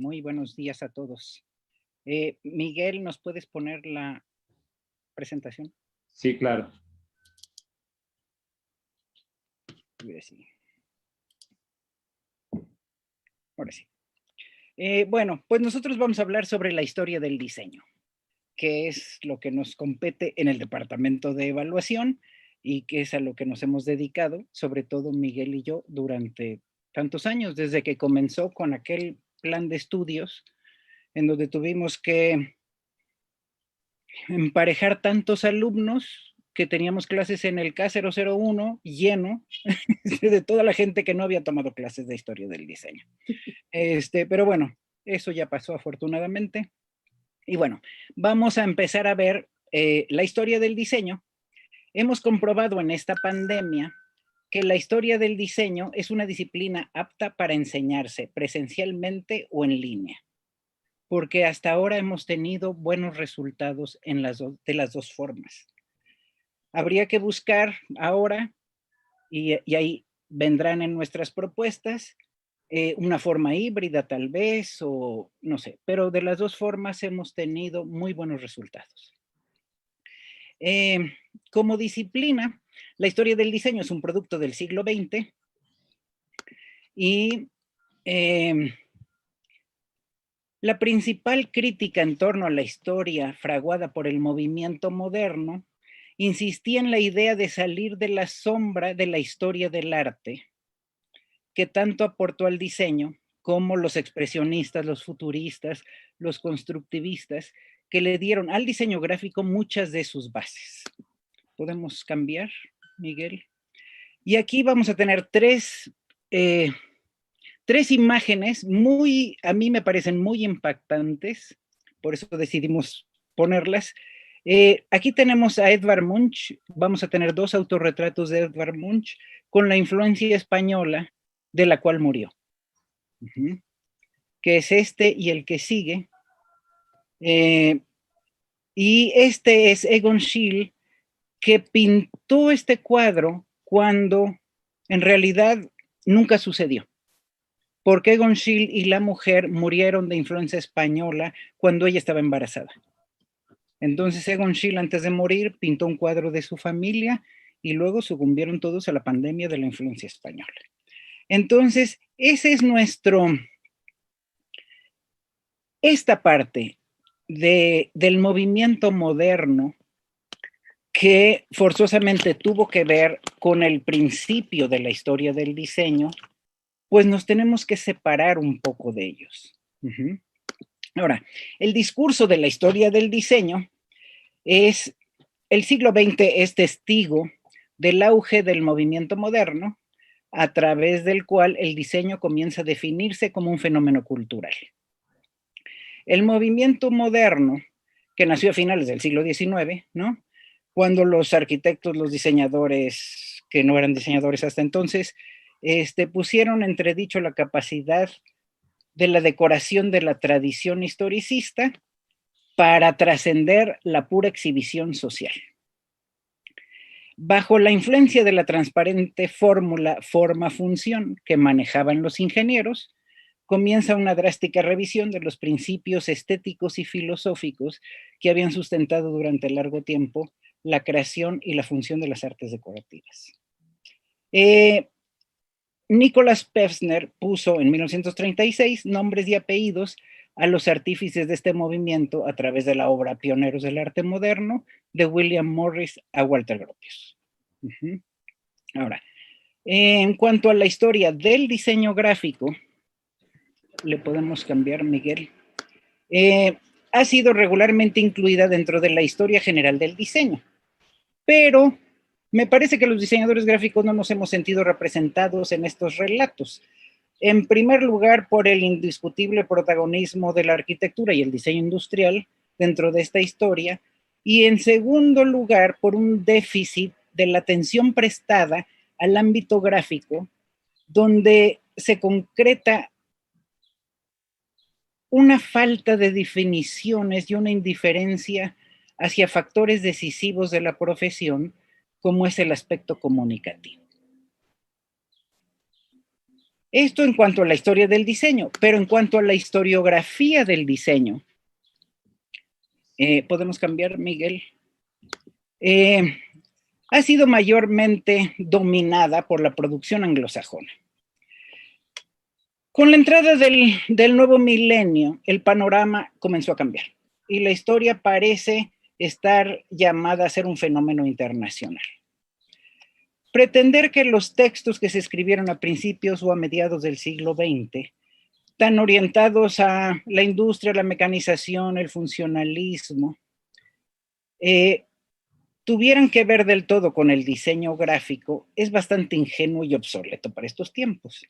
Muy buenos días a todos. Miguel, ¿nos puedes poner la presentación? Sí, claro. Ahora sí. Ahora sí. Bueno, pues nosotros vamos a hablar sobre la historia del diseño, que es lo que nos compete en el departamento de evaluación y que es a lo que nos hemos dedicado, sobre todo Miguel y yo, durante tantos años, desde que comenzó con aquel plan de estudios en donde tuvimos que emparejar tantos alumnos que teníamos clases en el K001 lleno de toda la gente que no había tomado clases de historia del diseño. Pero bueno, eso ya pasó afortunadamente. Y bueno, vamos a empezar a ver la historia del diseño. Hemos comprobado en esta pandemia que la historia del diseño es una disciplina apta para enseñarse presencialmente o en línea, porque hasta ahora hemos tenido buenos resultados en de las dos formas. Habría que buscar ahora, y ahí vendrán en nuestras propuestas, una forma híbrida tal vez, o no sé, pero de las dos formas hemos tenido muy buenos resultados. Eh, Como disciplina, la historia del diseño es un producto del siglo XX y la principal crítica en torno a la historia fraguada por el movimiento moderno insistía en la idea de salir de la sombra de la historia del arte, que tanto aportó al diseño, como los expresionistas, los futuristas, los constructivistas, que le dieron al diseño gráfico muchas de sus bases. ¿Podemos cambiar, Miguel? Y aquí vamos a tener tres imágenes a mí me parecen muy impactantes, por eso decidimos ponerlas. Aquí tenemos a Edvard Munch, vamos a tener dos autorretratos de Edvard Munch con la influencia española de la cual murió, que es este y el que sigue. Y este es Egon Schiele, que pintó este cuadro cuando en realidad nunca sucedió, porque Egon Schiele y la mujer murieron de influenza española cuando ella estaba embarazada. Entonces Egon Schiele, antes de morir, pintó un cuadro de su familia y luego sucumbieron todos a la pandemia de la influencia española. Entonces, ese es esta parte del movimiento moderno que forzosamente tuvo que ver con el principio de la historia del diseño, pues nos tenemos que separar un poco de ellos. Ahora, el discurso de la historia del diseño el siglo XX es testigo del auge del movimiento moderno, a través del cual el diseño comienza a definirse como un fenómeno cultural. El movimiento moderno, que nació a finales del siglo XIX, ¿no? Cuando los arquitectos, los diseñadores, que no eran diseñadores hasta entonces, pusieron entredicho la capacidad de la decoración de la tradición historicista para trascender la pura exhibición social. Bajo la influencia de la transparente fórmula forma-función que manejaban los ingenieros, comienza una drástica revisión de los principios estéticos y filosóficos que habían sustentado durante largo tiempo la creación y la función de las artes decorativas. Nicolas Pevsner puso en 1936 nombres y apellidos a los artífices de este movimiento a través de la obra Pioneros del Arte Moderno, de William Morris a Walter Gropius. Ahora, en cuanto a la historia del diseño gráfico, le podemos cambiar, Miguel, ha sido regularmente incluida dentro de la historia general del diseño, pero me parece que los diseñadores gráficos no nos hemos sentido representados en estos relatos. En primer lugar, por el indiscutible protagonismo de la arquitectura y el diseño industrial dentro de esta historia, y en segundo lugar, por un déficit de la atención prestada al ámbito gráfico, donde se concreta una falta de definiciones y una indiferencia hacia factores decisivos de la profesión, como es el aspecto comunicativo. Esto en cuanto a la historia del diseño, pero en cuanto a la historiografía del diseño, podemos cambiar, Miguel. Ha sido mayormente dominada por la producción anglosajona. Con la entrada del nuevo milenio, el panorama comenzó a cambiar y la historia parece estar llamada a ser un fenómeno internacional. Pretender que los textos que se escribieron a principios o a mediados del siglo XX, tan orientados a la industria, la mecanización, el funcionalismo, tuvieran que ver del todo con el diseño gráfico, es bastante ingenuo y obsoleto para estos tiempos.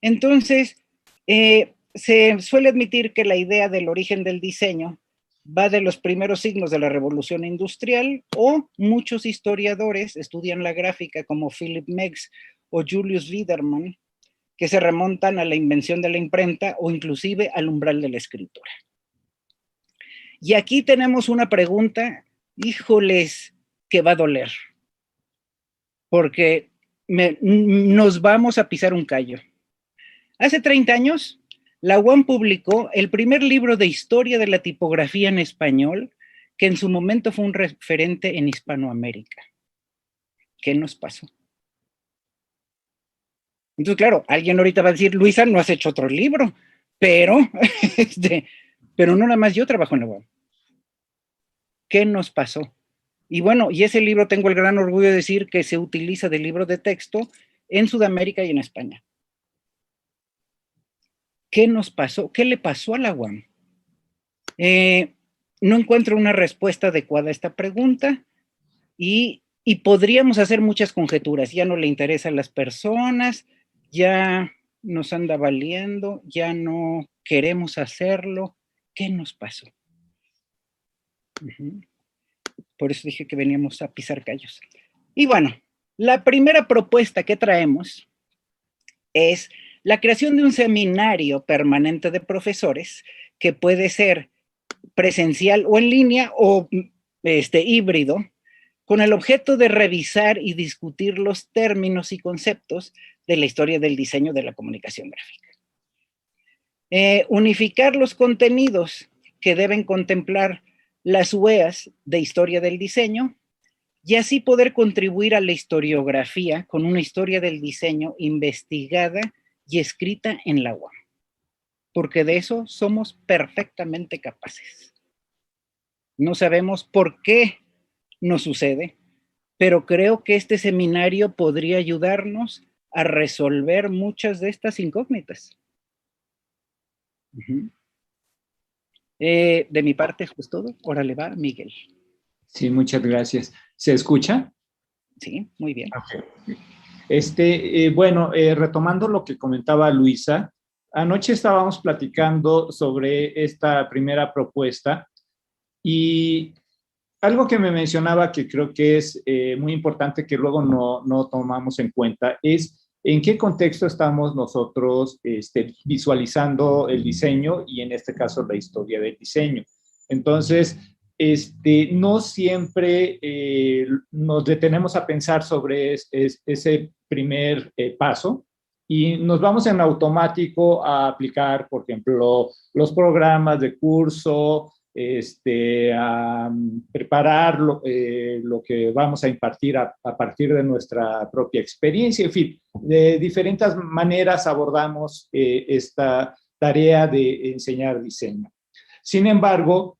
Entonces, se suele admitir que la idea del origen del diseño va de los primeros signos de la revolución industrial, o muchos historiadores estudian la gráfica como Philip Meggs o Julius Biederman, que se remontan a la invención de la imprenta o inclusive al umbral de la escritura. Y aquí tenemos una pregunta, híjoles, que va a doler, porque nos vamos a pisar un callo. Hace 30 años, la UAM publicó el primer libro de historia de la tipografía en español, que en su momento fue un referente en Hispanoamérica. ¿Qué nos pasó? Entonces, claro, alguien ahorita va a decir, Luisa, no has hecho otro libro, pero, pero no nada más yo trabajo en la UAM. ¿Qué nos pasó? Y bueno, y ese libro tengo el gran orgullo de decir que se utiliza de libro de texto en Sudamérica y en España. ¿Qué nos pasó? ¿Qué le pasó a la UAM? No encuentro una respuesta adecuada a esta pregunta y podríamos hacer muchas conjeturas. Ya no le interesa a las personas, ya nos anda valiendo, ya no queremos hacerlo. ¿Qué nos pasó? Por eso dije que veníamos a pisar callos. Y bueno, la primera propuesta que traemos es la creación de un seminario permanente de profesores que puede ser presencial o en línea o híbrido, con el objeto de revisar y discutir los términos y conceptos de la historia del diseño de la comunicación gráfica. Unificar los contenidos que deben contemplar las UEAs de historia del diseño y así poder contribuir a la historiografía con una historia del diseño investigada y escrita en la UAM, porque de eso somos perfectamente capaces. No sabemos por qué nos sucede, pero creo que este seminario podría ayudarnos a resolver muchas de estas incógnitas. De mi parte, eso es todo. Ahora le va Miguel. Sí, muchas gracias. ¿Se escucha? Sí, muy bien. Okay. Bueno, retomando lo que comentaba Luisa, anoche estábamos platicando sobre esta primera propuesta y algo que me mencionaba que creo que es muy importante que luego no tomamos en cuenta es en qué contexto estamos nosotros visualizando el diseño y en este caso la historia del diseño. Entonces, no siempre nos detenemos a pensar sobre ese primer paso y nos vamos en automático a aplicar, por ejemplo, los programas de curso, a preparar lo que vamos a impartir a partir de nuestra propia experiencia. En fin, de diferentes maneras abordamos esta tarea de enseñar diseño. Sin embargo,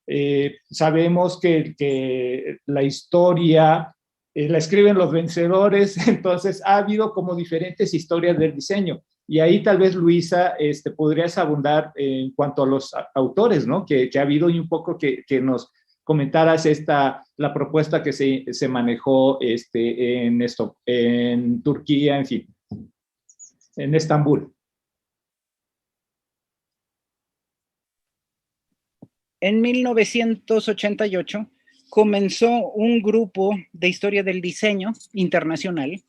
sabemos que la historia la escriben los vencedores, entonces ha habido como diferentes historias del diseño. Y ahí tal vez, Luisa, podrías abundar en cuanto a los autores, ¿no? Que ha habido y un poco que nos comentaras la propuesta que se manejó en Turquía, en fin, en Estambul. En 1988 comenzó un grupo de historia del diseño internacional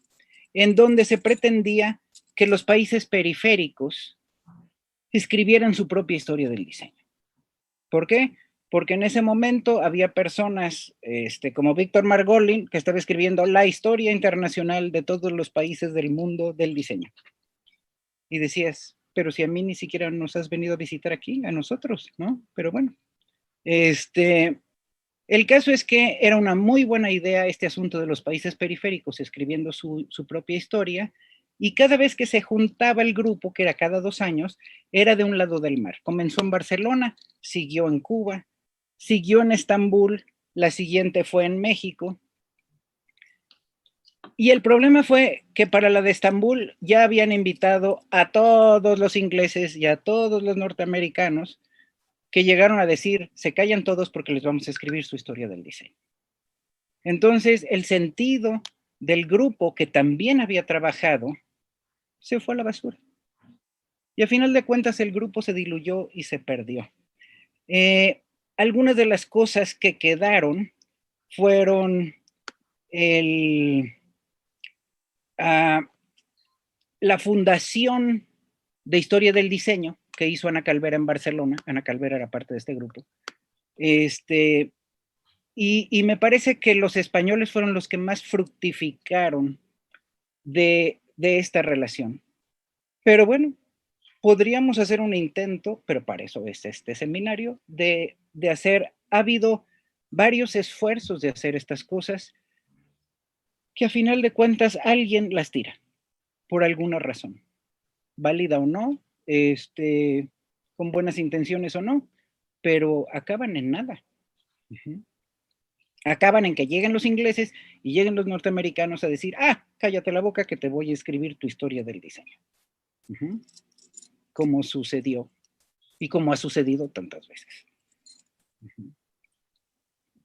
en donde se pretendía que los países periféricos escribieran su propia historia del diseño. ¿Por qué? Porque en ese momento había personas como Víctor Margolin, que estaba escribiendo la historia internacional de todos los países del mundo del diseño. Y decías, pero si a mí ni siquiera nos has venido a visitar aquí, a nosotros, ¿no? Pero bueno, el caso es que era una muy buena idea este asunto de los países periféricos escribiendo su propia historia, y cada vez que se juntaba el grupo, que era cada 2 años, era de un lado del mar. Comenzó en Barcelona, siguió en Cuba, siguió en Estambul, la siguiente fue en México. Y el problema fue que para la de Estambul ya habían invitado a todos los ingleses y a todos los norteamericanos, que llegaron a decir, se callan todos porque les vamos a escribir su historia del diseño. Entonces, el sentido del grupo que también había trabajado se fue a la basura. Y a final de cuentas el grupo se diluyó y se perdió. Algunas de las cosas que quedaron fueron la fundación de historia del diseño que hizo Ana Calvera en Barcelona. Ana Calvera era parte de este grupo. Y me parece que los españoles fueron los que más fructificaron de esta relación. Pero bueno, podríamos hacer un intento, pero para eso es este seminario, de hacer, ha habido varios esfuerzos de hacer estas cosas que a final de cuentas alguien las tira, por alguna razón, válida o no, con buenas intenciones o no, pero acaban en nada. Acaban en que lleguen los ingleses y lleguen los norteamericanos a decir, cállate la boca que te voy a escribir tu historia del diseño. Como sucedió y como ha sucedido tantas veces.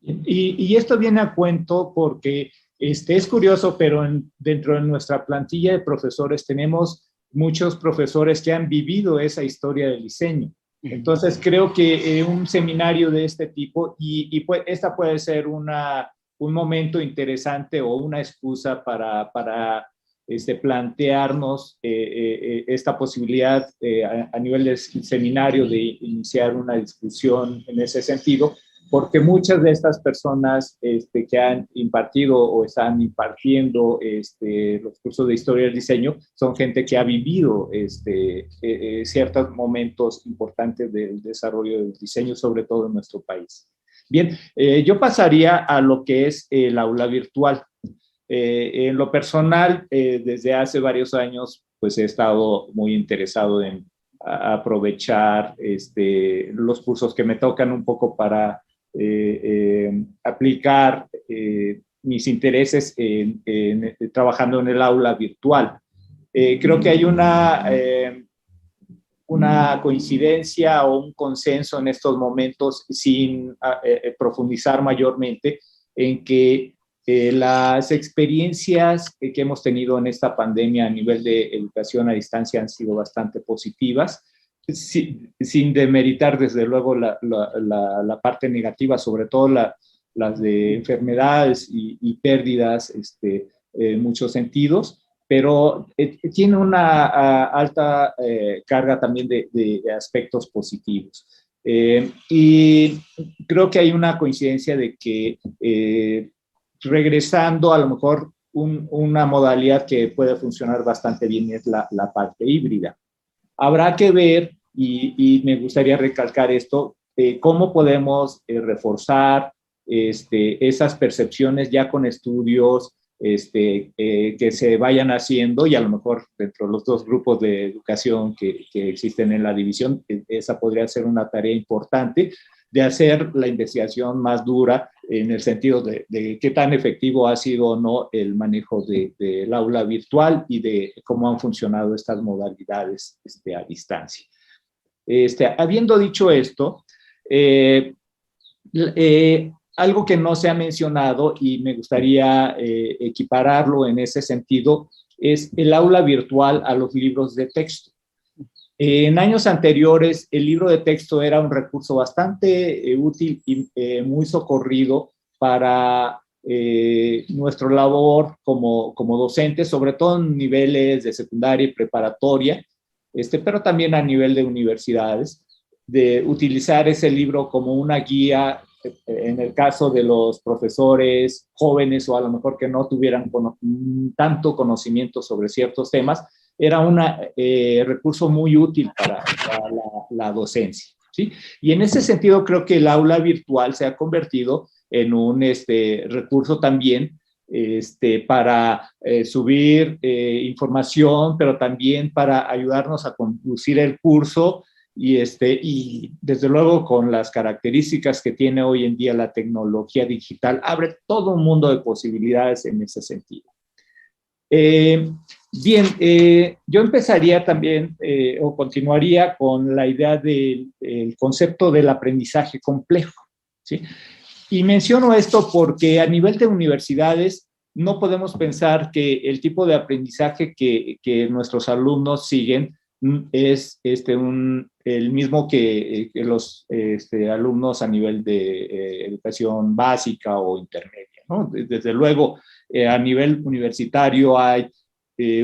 Y esto viene a cuento porque es curioso, pero dentro de nuestra plantilla de profesores tenemos muchos profesores que han vivido esa historia del diseño. Entonces creo que un seminario de este tipo, pues, esta puede ser un momento interesante o una excusa para plantearnos esta posibilidad a nivel de seminario de iniciar una discusión en ese sentido, porque muchas de estas personas que han impartido o están impartiendo los cursos de historia del diseño son gente que ha vivido ciertos momentos importantes del desarrollo del diseño, sobre todo en nuestro país. Bien, yo pasaría a lo que es el aula virtual. En lo personal, desde hace varios años, pues he estado muy interesado en aprovechar los cursos que me tocan un poco para aplicar mis intereses trabajando en el aula virtual. Creo que hay una coincidencia o un consenso en estos momentos, sin profundizar mayormente, en que las experiencias que hemos tenido en esta pandemia a nivel de educación a distancia han sido bastante positivas, sin demeritar desde luego la parte negativa, sobre todo las de enfermedades y pérdidas en muchos sentidos, pero tiene una alta carga también de aspectos positivos. Y creo que hay una coincidencia de que regresando a lo mejor una modalidad que puede funcionar bastante bien es la parte híbrida. Habrá que ver, y me gustaría recalcar esto, cómo podemos reforzar esas percepciones ya con estudios que se vayan haciendo, y a lo mejor dentro de los dos grupos de educación que existen en la división, esa podría ser una tarea importante de hacer la investigación más dura en el sentido de qué tan efectivo ha sido o no el manejo del aula virtual y de cómo han funcionado estas modalidades a distancia. Habiendo dicho esto, algo que no se ha mencionado y me gustaría equipararlo en ese sentido es el aula virtual a los libros de texto. En años anteriores, el libro de texto era un recurso bastante útil y muy socorrido para nuestra labor como docentes, sobre todo en niveles de secundaria y preparatoria, pero también a nivel de universidades, de utilizar ese libro como una guía en el caso de los profesores jóvenes o a lo mejor que no tuvieran tanto conocimiento sobre ciertos temas, era un recurso muy útil para la docencia, ¿sí? Y en ese sentido creo que el aula virtual se ha convertido en un recurso también para subir información, pero también para ayudarnos a conducir el curso y desde luego con las características que tiene hoy en día la tecnología digital, abre todo un mundo de posibilidades en ese sentido. Bien, yo empezaría también o continuaría con la idea del concepto del aprendizaje complejo, ¿sí? Y menciono esto porque a nivel de universidades no podemos pensar que el tipo de aprendizaje que nuestros alumnos siguen es el mismo que los alumnos a nivel de educación básica o intermedia, ¿no? Desde luego, a nivel universitario hay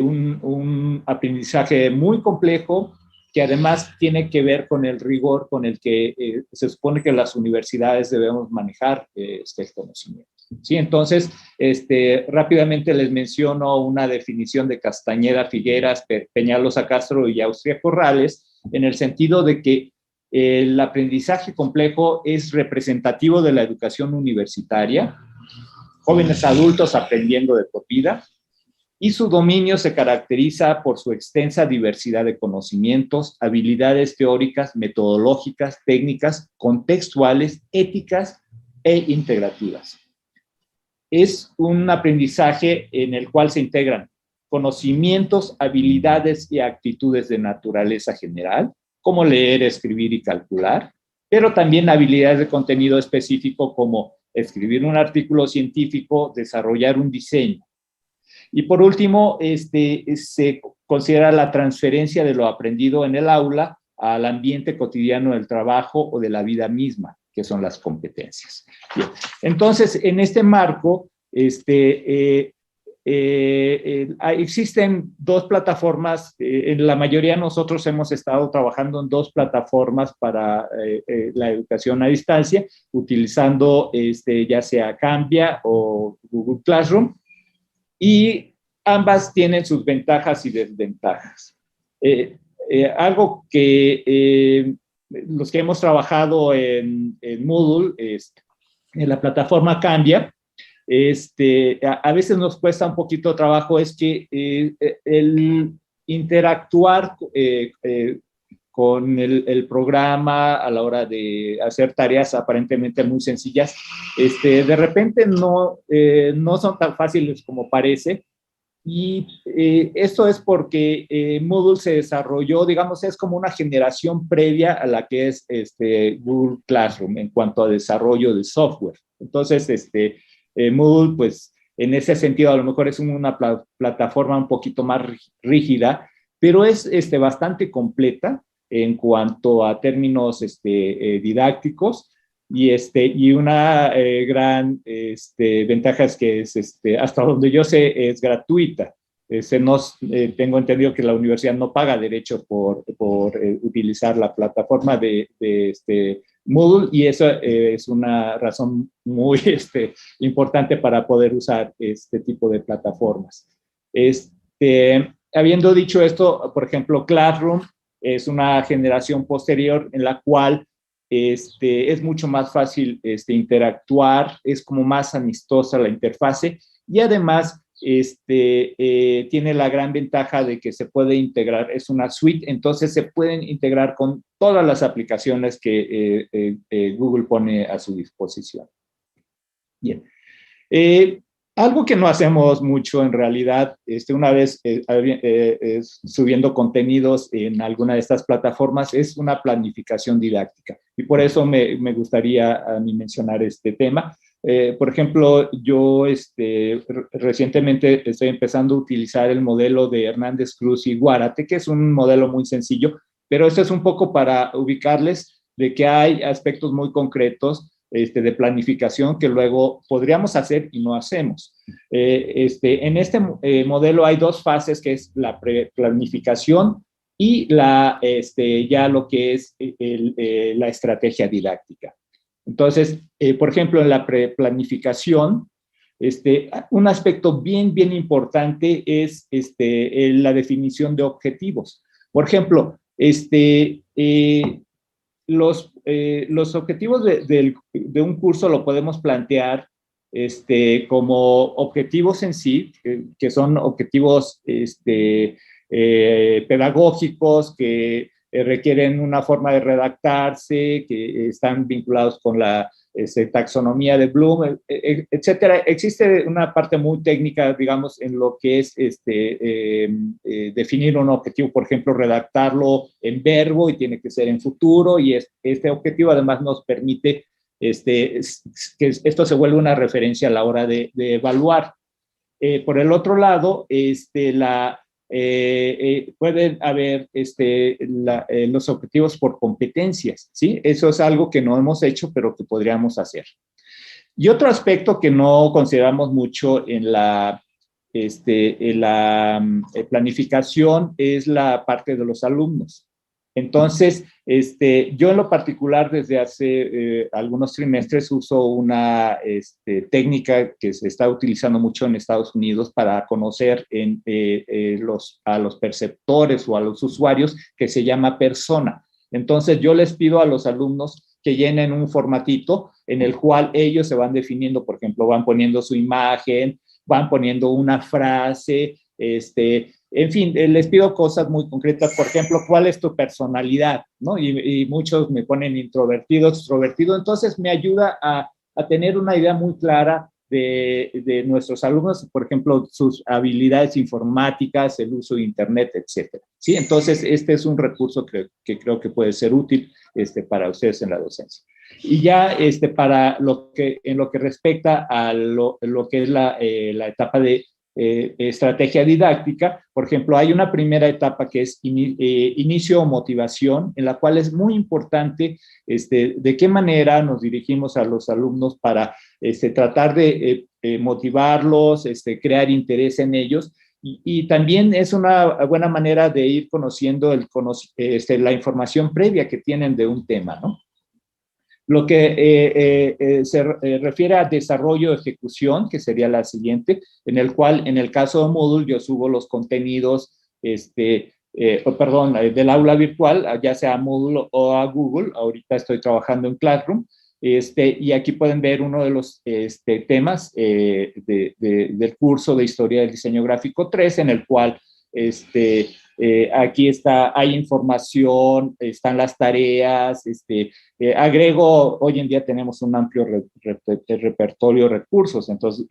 un aprendizaje muy complejo que además tiene que ver con el rigor con el que se supone que las universidades debemos manejar este conocimiento. Sí, entonces, rápidamente les menciono una definición de Castañeda, Figueras, Peñalosa Castro y Austria Corrales, en el sentido de que el aprendizaje complejo es representativo de la educación universitaria, jóvenes adultos aprendiendo de por vida, y su dominio se caracteriza por su extensa diversidad de conocimientos, habilidades teóricas, metodológicas, técnicas, contextuales, éticas e integrativas. Es un aprendizaje en el cual se integran conocimientos, habilidades y actitudes de naturaleza general, como leer, escribir y calcular, pero también habilidades de contenido específico como escribir un artículo científico, desarrollar un diseño. Y por último, se considera la transferencia de lo aprendido en el aula al ambiente cotidiano del trabajo o de la vida misma, que son las competencias. Bien. Entonces, en este marco, existen dos plataformas. En la mayoría de nosotros hemos estado trabajando en dos plataformas para la educación a distancia, utilizando ya sea Canvas o Google Classroom. Y ambas tienen sus ventajas y desventajas. Algo que los que hemos trabajado en Moodle, en la plataforma Canvas, a veces nos cuesta un poquito de trabajo, es que el interactuar con el programa a la hora de hacer tareas aparentemente muy sencillas, de repente no son tan fáciles como parece. Y esto es porque Moodle se desarrolló, digamos, es como una generación previa a la que es Google Classroom en cuanto a desarrollo de software. Entonces, Moodle, pues, en ese sentido, a lo mejor es una plataforma un poquito más rígida, pero es bastante completa en cuanto a términos didácticos. Y una gran ventaja es que es, hasta donde yo sé, es gratuita. Tengo entendido que la universidad no paga derecho por utilizar la plataforma de Moodle, y eso es una razón muy importante para poder usar este tipo de plataformas. Habiendo dicho esto, por ejemplo, Classroom es una generación posterior en la cual es mucho más fácil interactuar, es como más amistosa la interfase, y además tiene la gran ventaja de que se puede integrar, es una suite, entonces se pueden integrar con todas las aplicaciones que Google pone a su disposición. Bien. Algo que no hacemos mucho en realidad, una vez subiendo contenidos en alguna de estas plataformas, es una planificación didáctica. Y por eso me gustaría a mí mencionar este tema. Por ejemplo, yo recientemente estoy empezando a utilizar el modelo de Hernández Cruz y Guárate, que es un modelo muy sencillo, pero esto es un poco para ubicarles de que hay aspectos muy concretos de planificación que luego podríamos hacer y no hacemos. En este modelo hay dos fases, que es la planificación y ya lo que es la estrategia didáctica. Entonces, por ejemplo, en la planificación, un aspecto bien importante es la definición de objetivos. Por ejemplo, los objetivos de un curso lo podemos plantear como objetivos en sí, que son objetivos pedagógicos, que requieren una forma de redactarse, que están vinculados con la taxonomía de Bloom, etcétera. Existe una parte muy técnica, digamos, en lo que es definir un objetivo, por ejemplo, redactarlo en verbo y tiene que ser en futuro, y este objetivo además nos permite que esto se vuelva una referencia a la hora de evaluar. Por el otro lado, pueden haber los objetivos por competencias, ¿sí? Eso es algo que no hemos hecho, pero que podríamos hacer. Y otro aspecto que no consideramos mucho en la planificación es la parte de los alumnos. Entonces, yo en lo particular desde hace algunos trimestres uso una técnica que se está utilizando mucho en Estados Unidos para conocer a los perceptores o a los usuarios, que se llama persona. Entonces, yo les pido a los alumnos que llenen un formatito en el cual ellos se van definiendo, por ejemplo, van poniendo su imagen, van poniendo una frase, en fin, les pido cosas muy concretas, por ejemplo, ¿cuál es tu personalidad? ¿No? Y muchos me ponen introvertido, extrovertido, entonces me ayuda a tener una idea muy clara de nuestros alumnos, por ejemplo, sus habilidades informáticas, el uso de Internet, etcétera. ¿Sí? Entonces, este es un recurso que creo que puede ser útil para ustedes en la docencia. Y ya en lo que respecta a lo que es la etapa de estrategia didáctica, por ejemplo, hay una primera etapa que es inicio o motivación, en la cual es muy importante de qué manera nos dirigimos a los alumnos para tratar de motivarlos, crear interés en ellos. Y también es una buena manera de ir conociendo la información previa que tienen de un tema, ¿no? Lo que se refiere a desarrollo de ejecución, que sería la siguiente, en el cual, en el caso de Moodle, yo subo los contenidos, del aula virtual, ya sea a Moodle o a Google. Ahorita estoy trabajando en Classroom, y aquí pueden ver uno de los temas del curso de Historia del Diseño Gráfico 3, en el cual aquí hay información, están las tareas, agrego, hoy en día tenemos un amplio repertorio de recursos, entonces,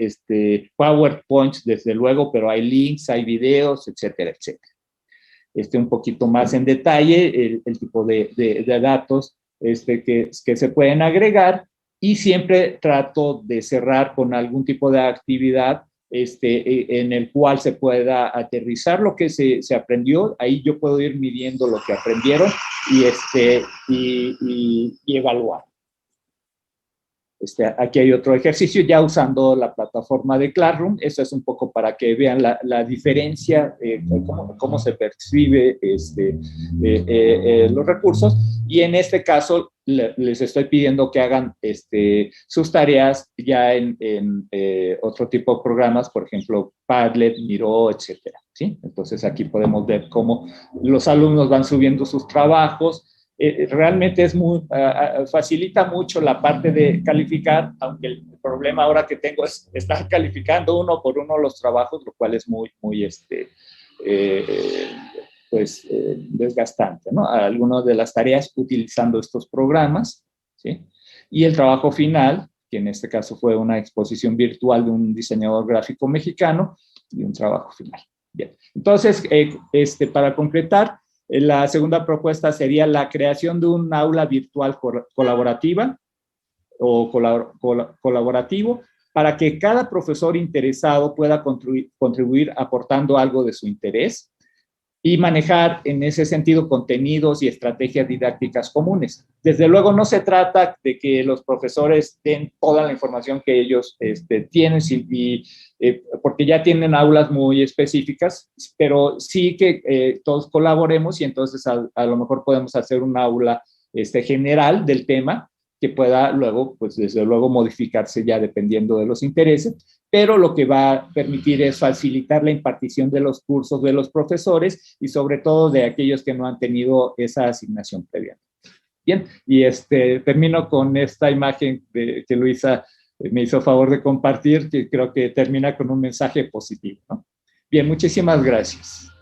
PowerPoint, desde luego, pero hay links, hay videos, etcétera, etcétera. Un poquito más en detalle, el tipo de datos que se pueden agregar, y siempre trato de cerrar con algún tipo de actividad en el cual se pueda aterrizar lo que se aprendió. Ahí yo puedo ir midiendo lo que aprendieron y evaluar. Aquí hay otro ejercicio ya usando la plataforma de Classroom. Eso es un poco para que vean la diferencia, cómo se percibe los recursos. Y en este caso les estoy pidiendo que hagan sus tareas ya en otro tipo de programas, por ejemplo, Padlet, Miro, etcétera, ¿sí? Entonces aquí podemos ver cómo los alumnos van subiendo sus trabajos. Realmente facilita mucho la parte de calificar, aunque el problema ahora que tengo es estar calificando uno por uno los trabajos, lo cual es muy desgastante, ¿no? Algunas de las tareas utilizando estos programas, ¿sí? Y el trabajo final, que en este caso fue una exposición virtual de un diseñador gráfico mexicano, y un trabajo final. Bien. Entonces, para concretar, la segunda propuesta sería la creación de un aula virtual colaborativa o colaborativo, para que cada profesor interesado pueda contribuir aportando algo de su interés y manejar en ese sentido contenidos y estrategias didácticas comunes. Desde luego no se trata de que los profesores den toda la información que ellos tienen, porque ya tienen aulas muy específicas, pero sí que todos colaboremos, y entonces a lo mejor podemos hacer un aula general del tema que pueda luego, pues desde luego, modificarse ya dependiendo de los intereses, pero lo que va a permitir es facilitar la impartición de los cursos de los profesores y sobre todo de aquellos que no han tenido esa asignación previa. Bien, y termino con esta imagen que Luisa me hizo favor de compartir, que creo que termina con un mensaje positivo, ¿no? Bien, muchísimas gracias.